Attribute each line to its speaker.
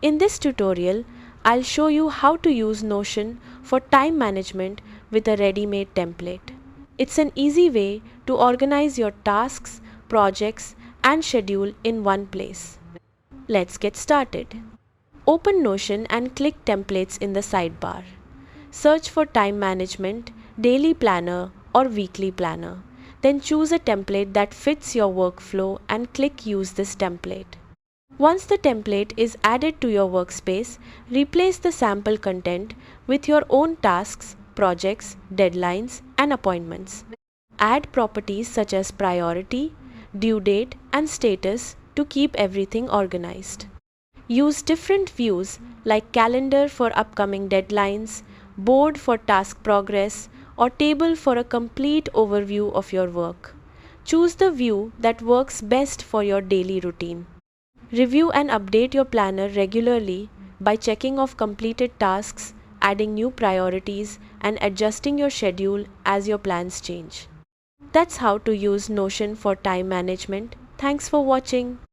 Speaker 1: In this tutorial, I'll show you how to use Notion for time management with a ready-made template. It's an easy way to organize your tasks, projects, and schedule in one place. Let's get started. Open Notion and click Templates in the sidebar. Search for Time Management, Daily Planner, or Weekly Planner. Then choose a template that fits your workflow and click Use this template. Once the template is added to your workspace, replace the sample content with your own tasks, projects, deadlines, and appointments. Add properties such as priority, due date, and status to keep everything organized. Use different views like calendar for upcoming deadlines, board for task progress, or table for a complete overview of your work. Choose the view that works best for your daily routine. Review and update your planner regularly by checking off completed tasks, adding new priorities, and adjusting your schedule as your plans change. That's how to use Notion for time management. Thanks for watching.